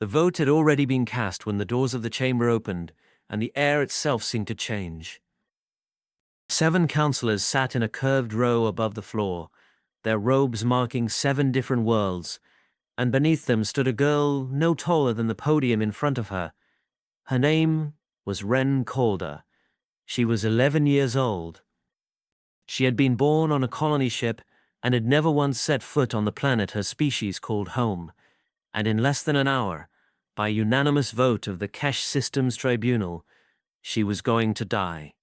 The vote had already been cast when the doors of the chamber opened, and the air itself seemed to change. 7 counselors sat in a curved row above the floor, their robes marking 7 different worlds, and beneath them stood a girl no taller than the podium in front of her. Her name was Ren Calder. She was 11 years old. She had been born on a colony ship and had never once set foot on the planet her species called home, and in less than an hour, by unanimous vote of the Kesh Systems Tribunal, she was going to die.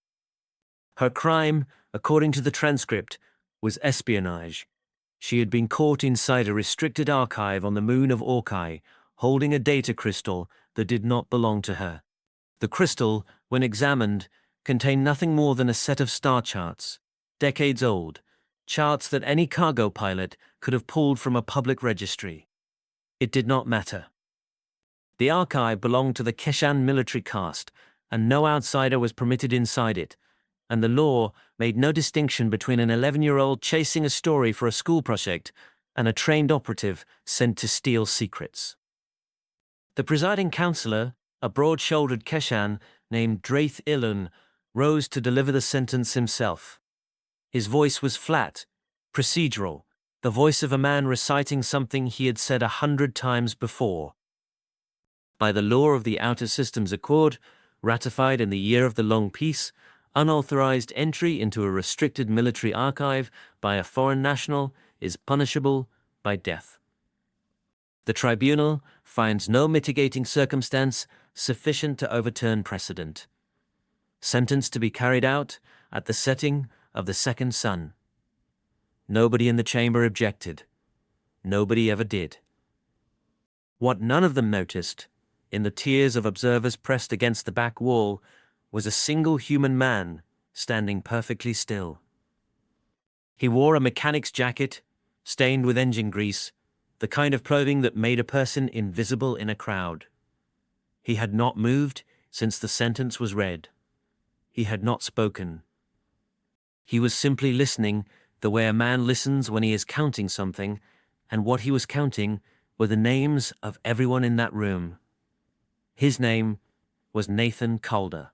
Her crime, according to the transcript, was espionage. She had been caught inside a restricted archive on the moon of Orkai, holding a data crystal that did not belong to her. The crystal, when examined, contained nothing more than a set of star charts, decades old, charts that any cargo pilot could have pulled from a public registry. It did not matter. The archive belonged to the Keshan military caste, and no outsider was permitted inside it, and the law made no distinction between an 11-year-old chasing a story for a school project and a trained operative sent to steal secrets. The presiding counselor, a broad-shouldered Keshan named Draith Ilun, rose to deliver the sentence himself. His voice was flat, procedural, the voice of a man reciting something he had said 100 times before. By the law of the Outer Systems Accord, ratified in the year of the Long Peace, unauthorized entry into a restricted military archive by a foreign national is punishable by death. The tribunal finds no mitigating circumstance sufficient to overturn precedent. Sentence to be carried out at the setting of the second sun. Nobody in the chamber objected. Nobody ever did. What none of them noticed, in the tiers of observers pressed against the back wall, was a single human man standing perfectly still. He wore a mechanic's jacket, stained with engine grease, the kind of clothing that made a person invisible in a crowd. He had not moved since the sentence was read. He had not spoken. He was simply listening the way a man listens when he is counting something, and what he was counting were the names of everyone in that room. His name was Nathan Calder.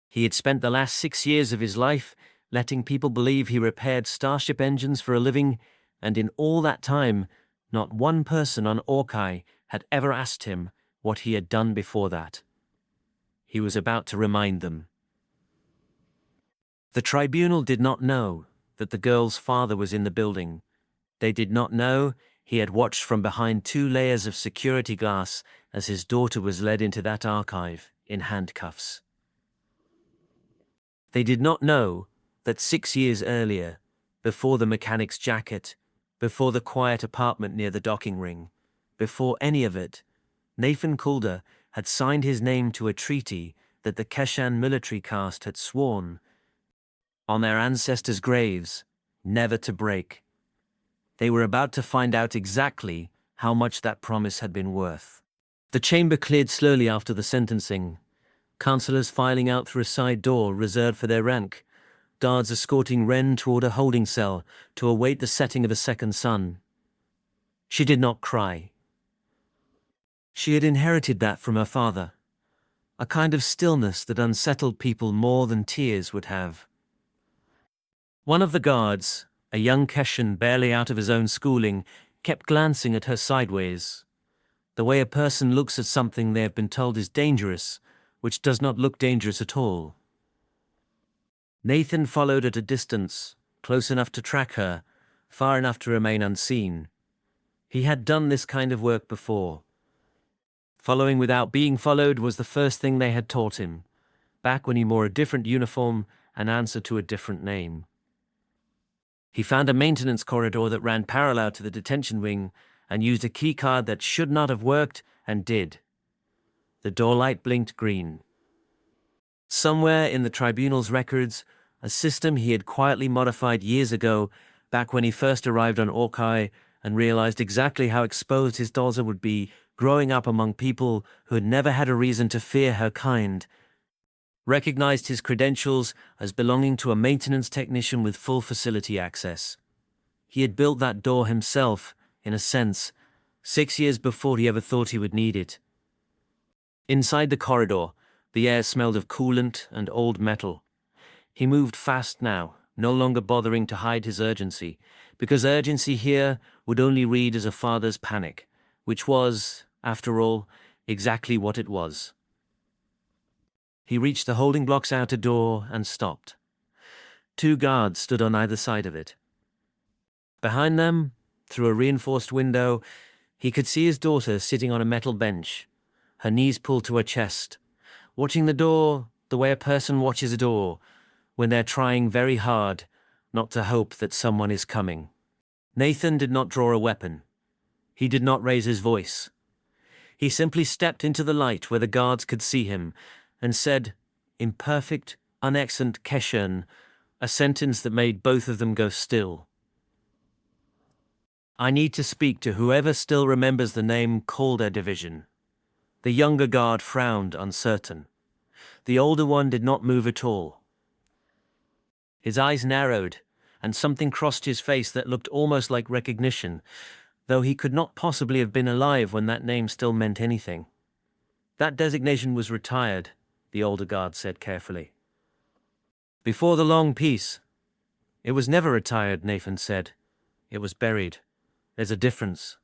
He had spent the last 6 years of his life letting people believe he repaired starship engines for a living, and in all that time, not one person on Orkai had ever asked him what he had done before that. He was about to remind them. The tribunal did not know that the girl's father was in the building. They did not know he had watched from behind 2 layers of security glass as his daughter was led into that archive in handcuffs. They did not know that 6 years earlier, before the mechanic's jacket, before the quiet apartment near the docking ring, before any of it, Nathan Calder had signed his name to a treaty that the Keshan military caste had sworn on their ancestors' graves never to break. They were about to find out exactly how much that promise had been worth. The chamber cleared slowly after the sentencing, councillors filing out through a side door reserved for their rank, guards escorting Ren toward a holding cell to await the setting of a second sun. She did not cry. She had inherited that from her father, a kind of stillness that unsettled people more than tears would have. One of the guards, a young Keshan barely out of his own schooling, kept glancing at her sideways, the way a person looks at something they have been told is dangerous, which does not look dangerous at all. Nathan followed at a distance, close enough to track her, far enough to remain unseen. He had done this kind of work before. Following without being followed was the first thing they had taught him, back when he wore a different uniform and answered to a different name. He found a maintenance corridor that ran parallel to the detention wing and used a keycard that should not have worked and did. The door light blinked green. Somewhere in the tribunal's records, a system he had quietly modified years ago, back when he first arrived on Orkai and realized exactly how exposed his daughter would be growing up among people who had never had a reason to fear her kind, recognized his credentials as belonging to a maintenance technician with full facility access. He had built that door himself, in a sense, 6 years before he ever thought he would need it. Inside the corridor, the air smelled of coolant and old metal. He moved fast now, no longer bothering to hide his urgency, because urgency here would only read as a father's panic, which was, after all, exactly what it was. He reached the holding block's outer door and stopped. 2 guards stood on either side of it. Behind them, through a reinforced window, he could see his daughter sitting on a metal bench, her knees pulled to her chest, watching the door the way a person watches a door when they're trying very hard not to hope that someone is coming. Nathan did not draw a weapon. He did not raise his voice. He simply stepped into the light where the guards could see him and said, in perfect, unaccent Keshan, a sentence that made both of them go still. I need to speak to whoever still remembers the name Calder Division. The younger guard frowned, uncertain. The older one did not move at all. His eyes narrowed, and something crossed his face that looked almost like recognition, though he could not possibly have been alive when that name still meant anything. That designation was retired, the older guard said carefully. Before the long peace. It was never retired, Nathan said. It was buried. There's a difference.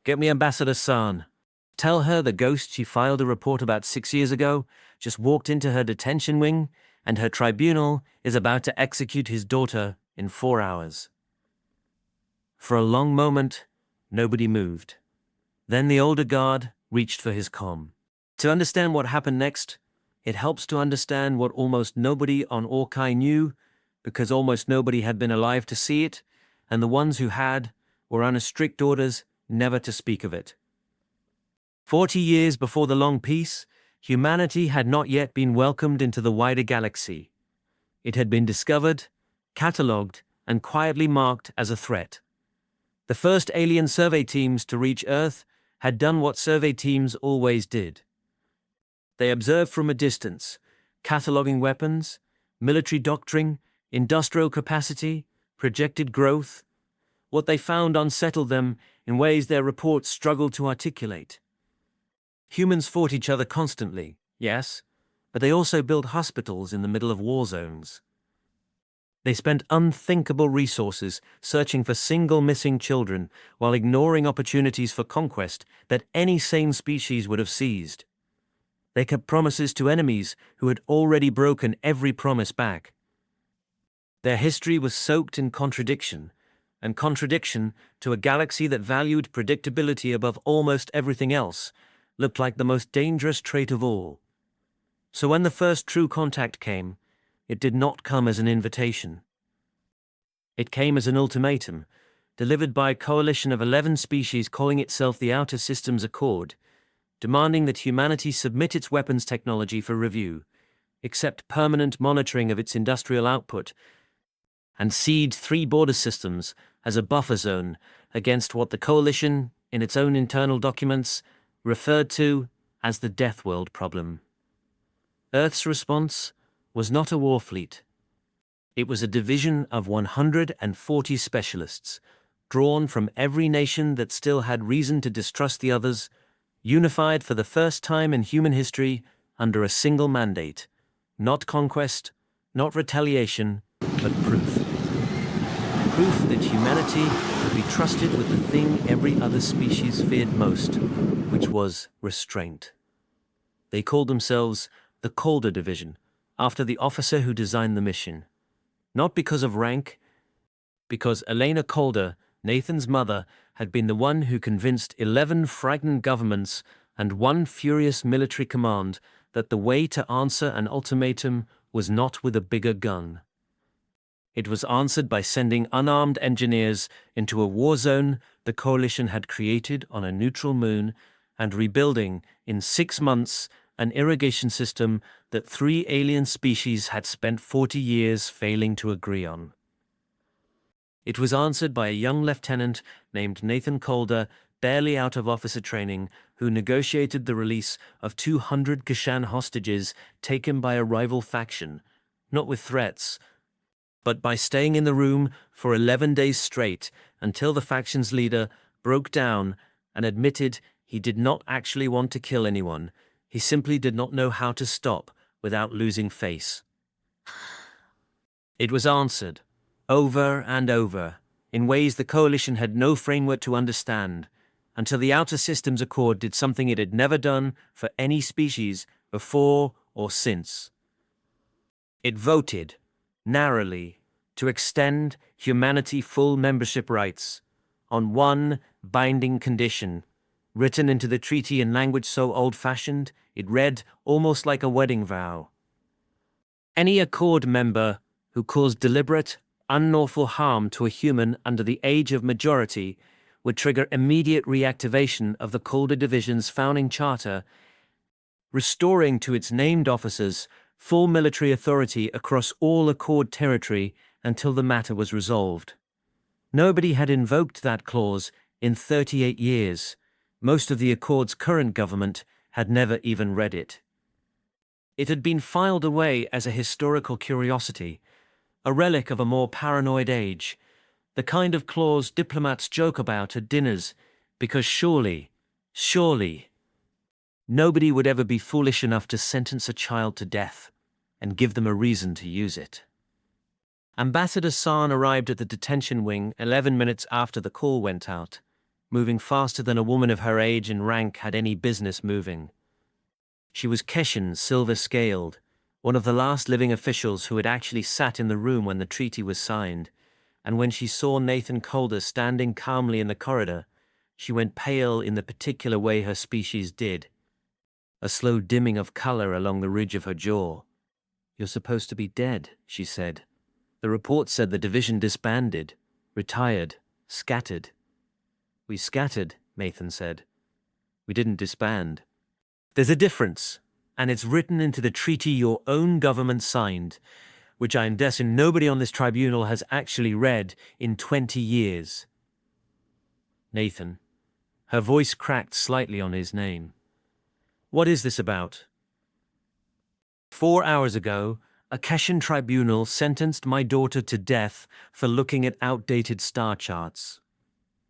Get me Ambassador San. Tell her the ghost she filed a report about 6 years ago just walked into her detention wing, and her tribunal is about to execute his daughter in 4 hours. For a long moment, nobody moved. Then the older guard reached for his comm. To understand what happened next, it helps to understand what almost nobody on Orkai knew, because almost nobody had been alive to see it, and the ones who had were under strict orders never to speak of it. 40 years before the long peace, humanity had not yet been welcomed into the wider galaxy. It had been discovered, catalogued, and quietly marked as a threat. The first alien survey teams to reach Earth had done what survey teams always did. They observed from a distance, cataloging weapons, military doctrine, industrial capacity, projected growth. What they found unsettled them in ways their reports struggled to articulate. Humans fought each other constantly, yes, but they also built hospitals in the middle of war zones. They spent unthinkable resources searching for single missing children while ignoring opportunities for conquest that any sane species would have seized. They kept promises to enemies who had already broken every promise back. Their history was soaked in contradiction, and contradiction to a galaxy that valued predictability above almost everything else looked like the most dangerous trait of all. So when the first true contact came, it did not come as an invitation. It came as an ultimatum, delivered by a coalition of 11 species calling itself the Outer Systems Accord, demanding that humanity submit its weapons technology for review, accept permanent monitoring of its industrial output, and cede 3 border systems as a buffer zone against what the coalition, in its own internal documents, referred to as the Deathworld problem. Earth's response was not a war fleet. It was a division of 140 specialists, drawn from every nation that still had reason to distrust the others, unified for the first time in human history under a single mandate: not conquest, not retaliation, but proof. Proof that humanity could be trusted with the thing every other species feared most, which was restraint. They called themselves the Calder Division, after the officer who designed the mission. Not because of rank, because Elena Calder, Nathan's mother, had been the one who convinced 11 frightened governments and 1 furious military command that the way to answer an ultimatum was not with a bigger gun. It was answered by sending unarmed engineers into a war zone the coalition had created on a neutral moon and rebuilding, in 6 months, an irrigation system that 3 alien species had spent 40 years failing to agree on. It was answered by a young lieutenant named Nathan Calder, barely out of officer training, who negotiated the release of 200 Kashan hostages taken by a rival faction, not with threats, but by staying in the room for 11 days straight until the faction's leader broke down and admitted he did not actually want to kill anyone. He simply did not know how to stop without losing face. It was answered, over and over, in ways the coalition had no framework to understand, until the Outer Systems Accord did something it had never done for any species before or since. It voted, narrowly, to extend humanity full membership rights, on one binding condition, written into the treaty in language so old-fashioned it read almost like a wedding vow. Any Accord member who caused deliberate, unlawful harm to a human under the age of majority would trigger immediate reactivation of the Calder Division's founding charter, restoring to its named officers full military authority across all Accord territory until the matter was resolved. Nobody had invoked that clause in 38 years. Most of the Accord's current government had never even read it. It had been filed away as a historical curiosity, a relic of a more paranoid age, the kind of clause diplomats joke about at dinners, because surely, nobody would ever be foolish enough to sentence a child to death and give them a reason to use it. Ambassador San arrived at the detention wing 11 minutes after the call went out, moving faster than a woman of her age and rank had any business moving. She was Keshin, silver-scaled, one of the last living officials who had actually sat in the room when the treaty was signed, and when she saw Nathan Calder standing calmly in the corridor, she went pale in the particular way her species did, a slow dimming of color along the ridge of her jaw. "You're supposed to be dead," she said. "The report said the division disbanded, retired, scattered." "We scattered," Nathan said. "We didn't disband." "There's a difference, and it's written into the treaty your own government signed, which I am guessing nobody on this tribunal has actually read in 20 years. Nathan. Her voice cracked slightly on his name. "What is this about?" 4 hours ago, a Keshin tribunal sentenced my daughter to death for looking at outdated star charts.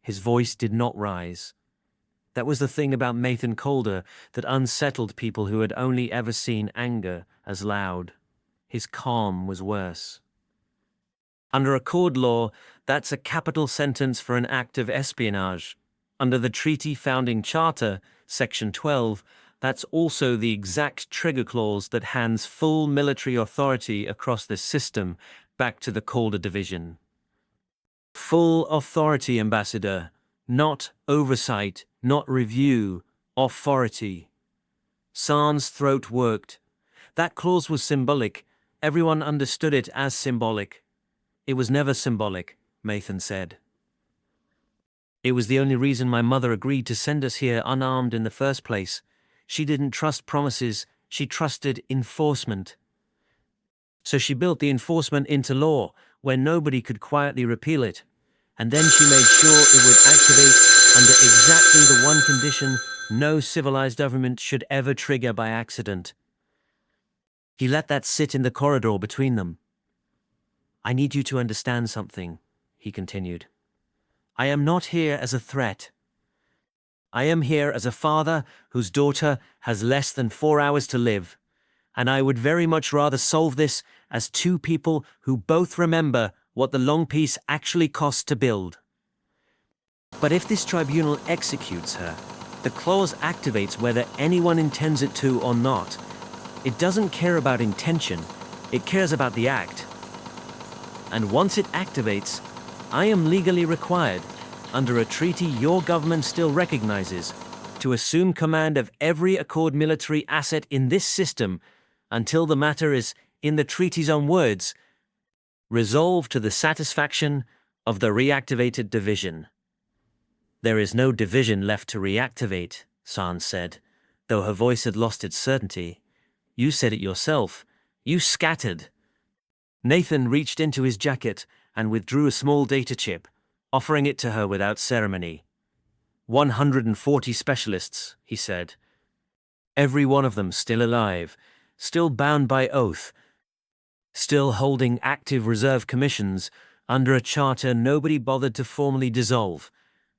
His voice did not rise. That was the thing about Nathan Calder that unsettled people who had only ever seen anger as loud. His calm was worse. Under Accord law, that's a capital sentence for an act of espionage. Under the treaty founding charter, Section 12, that's also the exact trigger clause that hands full military authority across the system back to the Calder Division. Full authority, Ambassador. Not oversight, not review, authority. San's throat worked. That clause was symbolic. Everyone understood it as symbolic. It was never symbolic, Nathan said. It was the only reason my mother agreed to send us here unarmed in the first place. She didn't trust promises, she trusted enforcement. So she built the enforcement into law, where nobody could quietly repeal it. And then she made sure it would activate under exactly the one condition no civilized government should ever trigger by accident. He let that sit in the corridor between them. "I need you to understand something," he continued. "I am not here as a threat. I am here as a father whose daughter has less than 4 hours to live, and I would very much rather solve this as two people who both remember what the long peace actually costs to build. But if this tribunal executes her, the clause activates whether anyone intends it to or not. It doesn't care about intention, it cares about the act. And once it activates, I am legally required, under a treaty your government still recognizes, to assume command of every Accord military asset in this system until the matter is, in the treaty's own words, resolved to the satisfaction of the reactivated division." "There is no division left to reactivate," San said, though her voice had lost its certainty. "You said it yourself. You scattered." Nathan reached into his jacket and withdrew a small data chip, offering it to her without ceremony. 140 specialists, he said. Every one of them still alive, still bound by oath, still holding active reserve commissions under a charter nobody bothered to formally dissolve,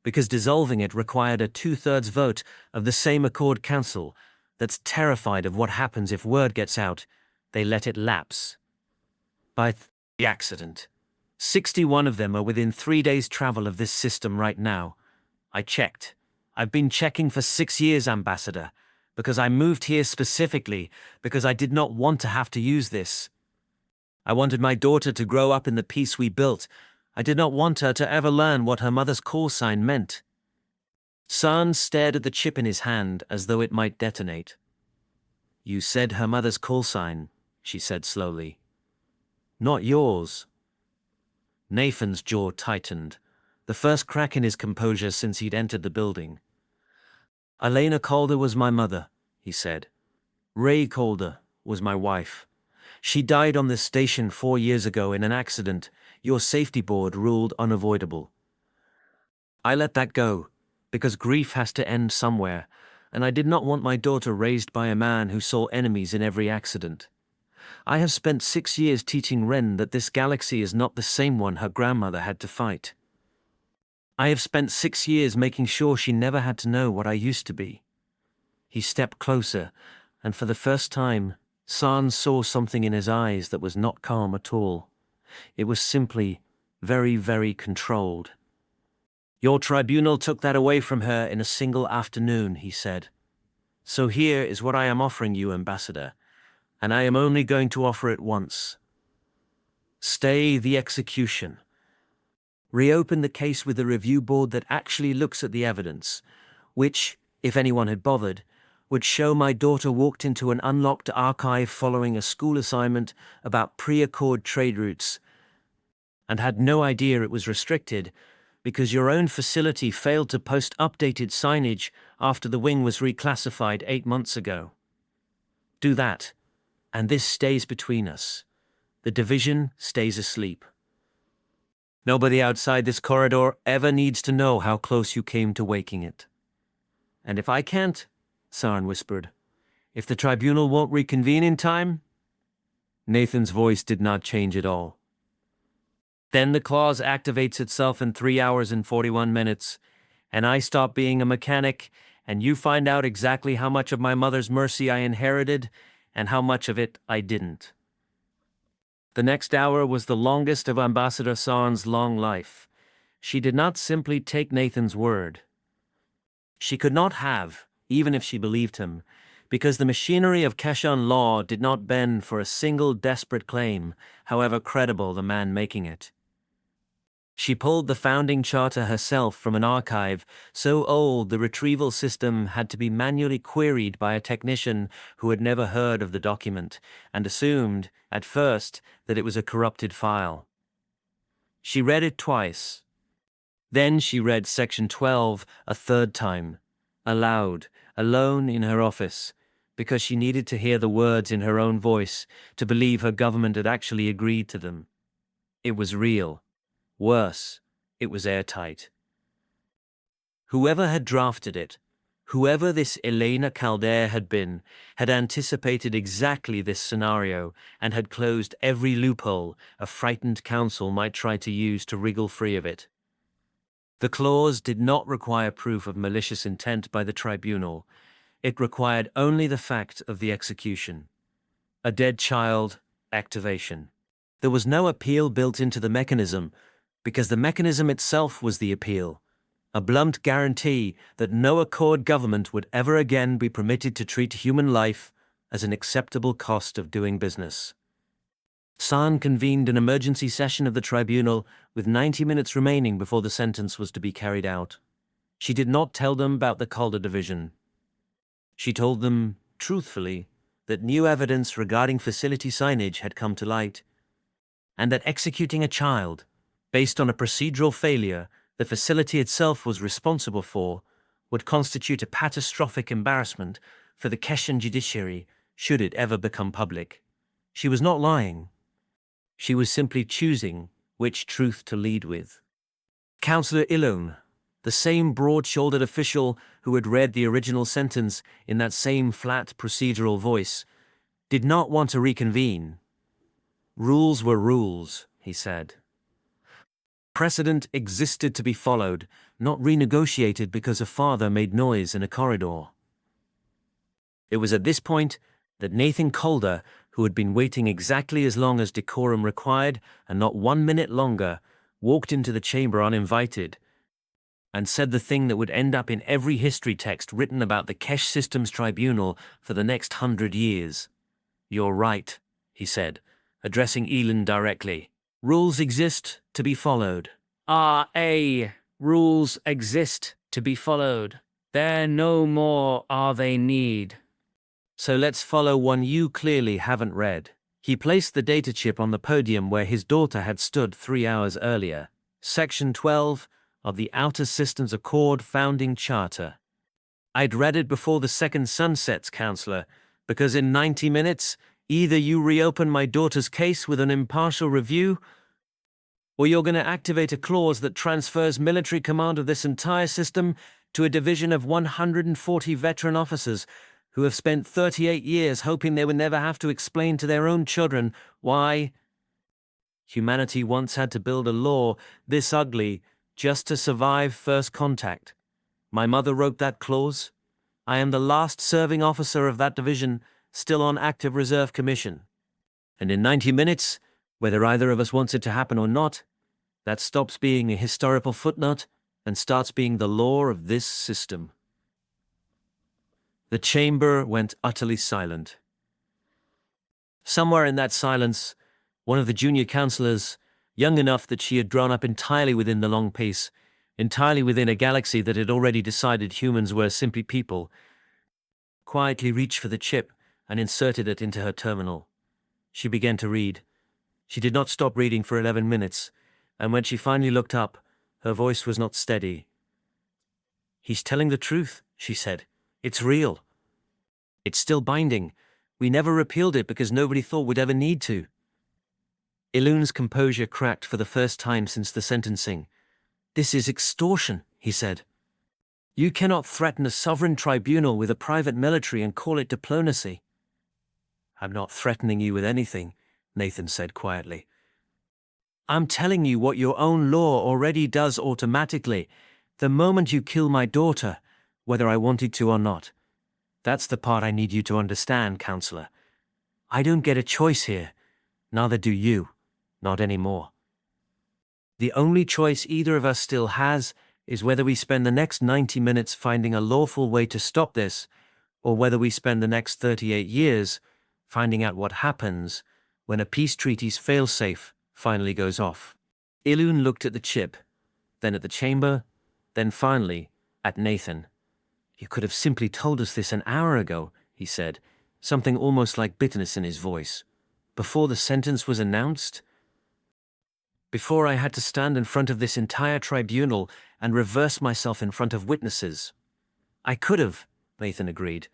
because dissolving it required a 2/3 vote of the same Accord Council that's terrified of what happens if word gets out. They let it lapse. By the accident. 61 of them are within 3 days' travel of this system right now. I checked. I've been checking for 6 years, Ambassador, because I moved here specifically because I did not want to have to use this. I wanted my daughter to grow up in the peace we built. I did not want her to ever learn what her mother's call sign meant. San stared at the chip in his hand as though it might detonate. You said her mother's call sign, she said slowly. Not yours. Nathan's jaw tightened, the first crack in his composure since he'd entered the building. Elena Calder was my mother, he said. Ray Calder was my wife. She died on this station 4 years ago in an accident your safety board ruled unavoidable. I let that go, because grief has to end somewhere, and I did not want my daughter raised by a man who saw enemies in every accident. I have spent 6 years teaching Ren that this galaxy is not the same one her grandmother had to fight. I have spent 6 years making sure she never had to know what I used to be. He stepped closer, and for the first time, San saw something in his eyes that was not calm at all. It was simply very, very controlled. Your tribunal took that away from her in a single afternoon, he said. So here is what I am offering you, Ambassador, and I am only going to offer it once. Stay the execution. Reopen the case with a review board that actually looks at the evidence, which, if anyone had bothered, would show my daughter walked into an unlocked archive following a school assignment about pre-Accord trade routes, and had no idea it was restricted because your own facility failed to post updated signage after the wing was reclassified 8 months ago. Do that, and this stays between us. The division stays asleep. Nobody outside this corridor ever needs to know how close you came to waking it. And if I can't, Sarn whispered, if the tribunal won't reconvene in time? Nathan's voice did not change at all. Then the clause activates itself in 3 hours and 41 minutes, and I stop being a mechanic, and you find out exactly how much of my mother's mercy I inherited, and how much of it I didn't. The next hour was the longest of Ambassador Sarn's long life. She did not simply take Nathan's word. She could not have, even if she believed him, because the machinery of Keshan law did not bend for a single desperate claim, however credible the man making it. She pulled the founding charter herself from an archive so old the retrieval system had to be manually queried by a technician who had never heard of the document and assumed, at first, that it was a corrupted file. She read it twice. Then she read Section 12 a third time, aloud, alone in her office, because she needed to hear the words in her own voice to believe her government had actually agreed to them. It was real. Worse, it was airtight. Whoever had drafted it, whoever this Elena Calder had been, had anticipated exactly this scenario and had closed every loophole a frightened council might try to use to wriggle free of it. The clause did not require proof of malicious intent by the tribunal. It required only the fact of the execution. A dead child, activation. There was no appeal built into the mechanism, because the mechanism itself was the appeal, a blunt guarantee that no Accord government would ever again be permitted to treat human life as an acceptable cost of doing business. San convened an emergency session of the tribunal with 90 minutes remaining before the sentence was to be carried out. She did not tell them about the Calder division. She told them, truthfully, that new evidence regarding facility signage had come to light, and that executing a child, based on a procedural failure the facility itself was responsible for, would constitute a catastrophic embarrassment for the Keshan judiciary should it ever become public. She was not lying. She was simply choosing which truth to lead with. Councillor Ilone, the same broad-shouldered official who had read the original sentence in that same flat procedural voice, did not want to reconvene. Rules were rules, he said. Precedent existed to be followed, not renegotiated because a father made noise in a corridor. It was at this point that Nathan Calder, who had been waiting exactly as long as decorum required and not 1 minute longer, walked into the chamber uninvited and said the thing that would end up in every history text written about the Kesh Systems Tribunal for the next 100 years. "You're right," he said, addressing Elon directly. "Rules exist to be followed." Rules exist to be followed. They're no more are they need. So let's follow one you clearly haven't read. He placed the data chip on the podium where his daughter had stood 3 hours earlier. Section 12 of the Outer Systems Accord Founding Charter. "I'd read it before the second sun sets, Counselor, because in 90 minutes, either you reopen my daughter's case with an impartial review, or you're going to activate a clause that transfers military command of this entire system to a division of 140 veteran officers who have spent 38 years hoping they would never have to explain to their own children why humanity once had to build a law this ugly just to survive first contact. My mother wrote that clause. I am the last serving officer of that division, still on active reserve commission. And in 90 minutes, whether either of us wants it to happen or not, that stops being a historical footnote and starts being the law of this system." The chamber went utterly silent. Somewhere in that silence, one of the junior counselors, young enough that she had grown up entirely within the long peace, entirely within a galaxy that had already decided humans were simply people, quietly reached for the chip and inserted it into her terminal. She began to read. She did not stop reading for 11 minutes, and when she finally looked up, her voice was not steady. "He's telling the truth," she said. "It's real. It's still binding. We never repealed it because nobody thought we'd ever need to." Ilun's composure cracked for the first time since the sentencing. "This is extortion," he said. "You cannot threaten a sovereign tribunal with a private military and call it diplomacy." "I'm not threatening you with anything," Nathan said quietly. "I'm telling you what your own law already does automatically, the moment you kill my daughter, whether I wanted to or not. That's the part I need you to understand, Counselor. I don't get a choice here. Neither do you. Not anymore. The only choice either of us still has is whether we spend the next 90 minutes finding a lawful way to stop this, or whether we spend the next 38 years finding out what happens when a peace treaty's failsafe finally goes off." Ilun looked at the chip, then at the chamber, then finally at Nathan. "You could have simply told us this an hour ago," he said, something almost like bitterness in his voice. "Before the sentence was announced? Before I had to stand in front of this entire tribunal and reverse myself in front of witnesses." "I could have," Nathan agreed.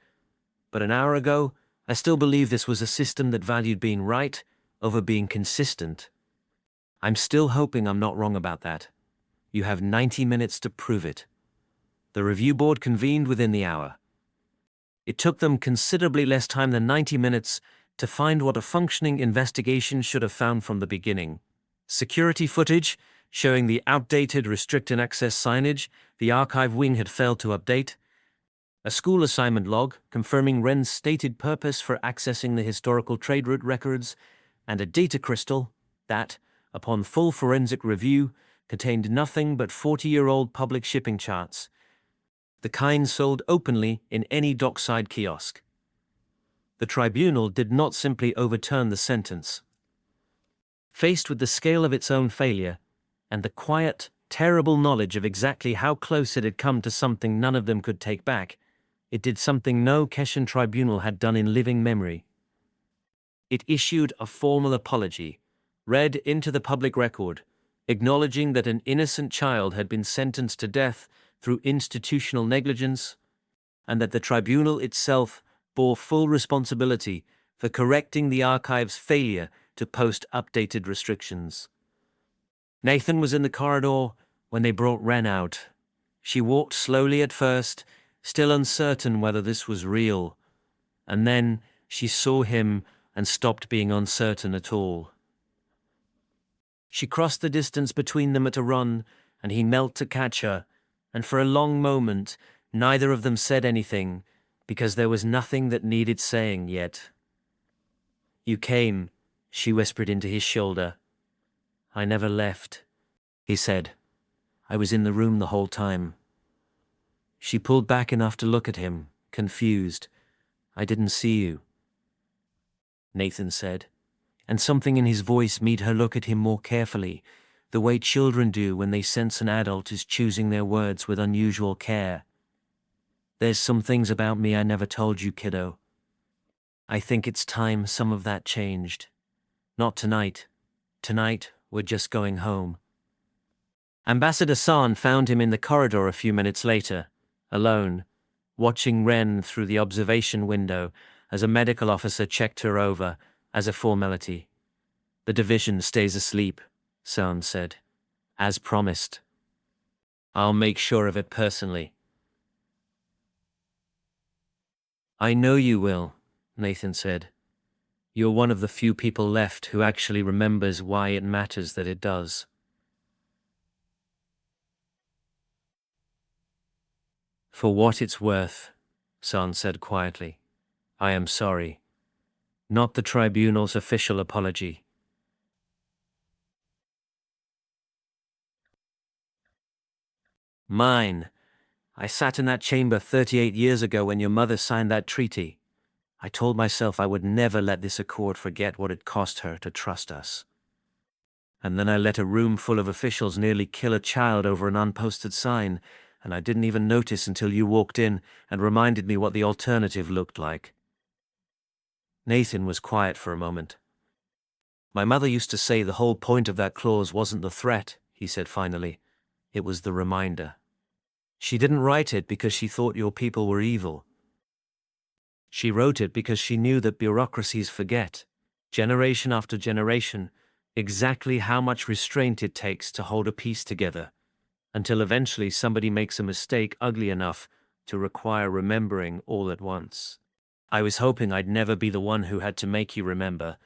"But an hour ago, I still believe this was a system that valued being right over being consistent. I'm still hoping I'm not wrong about that. You have 90 minutes to prove it." The review board convened within the hour. It took them considerably less time than 90 minutes to find what a functioning investigation should have found from the beginning. Security footage showing the outdated restricted access signage the archive wing had failed to update, a school assignment log confirming Wren's stated purpose for accessing the historical trade route records, and a data crystal that, upon full forensic review, contained nothing but 40-year-old public shipping charts, the kind sold openly in any dockside kiosk. The tribunal did not simply overturn the sentence. Faced with the scale of its own failure, and the quiet, terrible knowledge of exactly how close it had come to something none of them could take back, it did something no Keshan tribunal had done in living memory. It issued a formal apology, read into the public record, acknowledging that an innocent child had been sentenced to death through institutional negligence, and that the tribunal itself bore full responsibility for correcting the archive's failure to post updated restrictions. Nathan was in the corridor when they brought Wren out. She walked slowly at first, still uncertain whether this was real, and then she saw him and stopped being uncertain at all. She crossed the distance between them at a run, and he knelt to catch her, and for a long moment neither of them said anything, because there was nothing that needed saying yet. "You came," she whispered into his shoulder. "I never left," he said. "I was in the room the whole time." She pulled back enough to look at him, confused. "I didn't see you," Nathan said, and something in his voice made her look at him more carefully, the way children do when they sense an adult is choosing their words with unusual care. "There's some things about me I never told you, kiddo. I think it's time some of that changed. Not tonight. Tonight, we're just going home." Ambassador San found him in the corridor a few minutes later, alone, watching Ren through the observation window as a medical officer checked her over as a formality. "The division stays asleep," San said. "As promised. I'll make sure of it personally." "I know you will," Nathan said. "You're one of the few people left who actually remembers why it matters that it does." "For what it's worth," San said quietly, "I am sorry. Not the tribunal's official apology. Mine. I sat in that chamber 38 years ago when your mother signed that treaty. I told myself I would never let this accord forget what it cost her to trust us. And then I let a room full of officials nearly kill a child over an unposted sign, and I didn't even notice until you walked in and reminded me what the alternative looked like." Nathan was quiet for a moment. "My mother used to say the whole point of that clause wasn't the threat," he said finally. "It was the reminder. She didn't write it because she thought your people were evil. She wrote it because she knew that bureaucracies forget, generation after generation, exactly how much restraint it takes to hold a peace together, until eventually somebody makes a mistake ugly enough to require remembering all at once. I was hoping I'd never be the one who had to make you remember.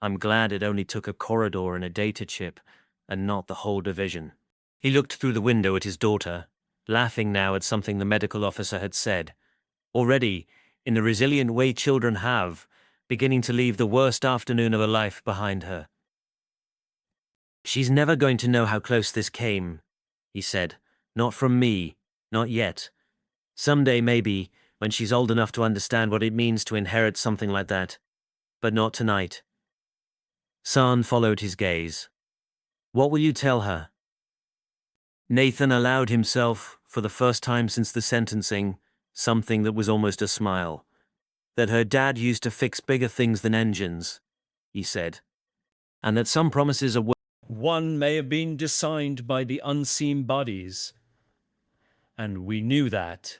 I'm glad it only took a corridor and a data chip, and not the whole division." He looked through the window at his daughter, laughing now at something the medical officer had said. Already, in the resilient way children have, beginning to leave the worst afternoon of her life behind her. "She's never going to know how close this came," he said. "Not from me. Not yet. Someday, maybe, when she's old enough to understand what it means to inherit something like that. But not tonight." San followed his gaze. "What will you tell her?" Nathan allowed himself, for the first time since the sentencing, something that was almost a smile. "That her dad used to fix bigger things than engines," he said. "And that some promises are one may have been designed by the unseen bodies. And we knew that.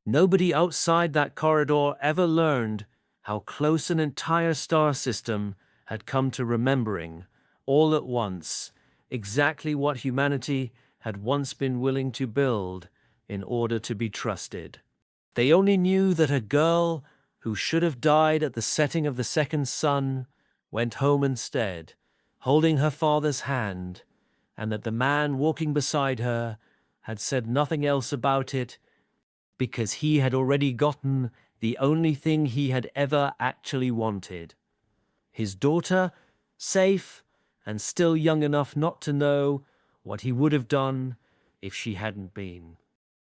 Nobody outside that corridor ever learned how close an entire star system had come to remembering, all at once, exactly what humanity had once been willing to build in order to be trusted. They only knew that a girl who should have died at the setting of the second sun went home instead, holding her father's hand, and that the man walking beside her had said nothing else about it because he had already gotten the only thing he had ever actually wanted. His daughter, safe and still young enough not to know what he would have done if she hadn't been.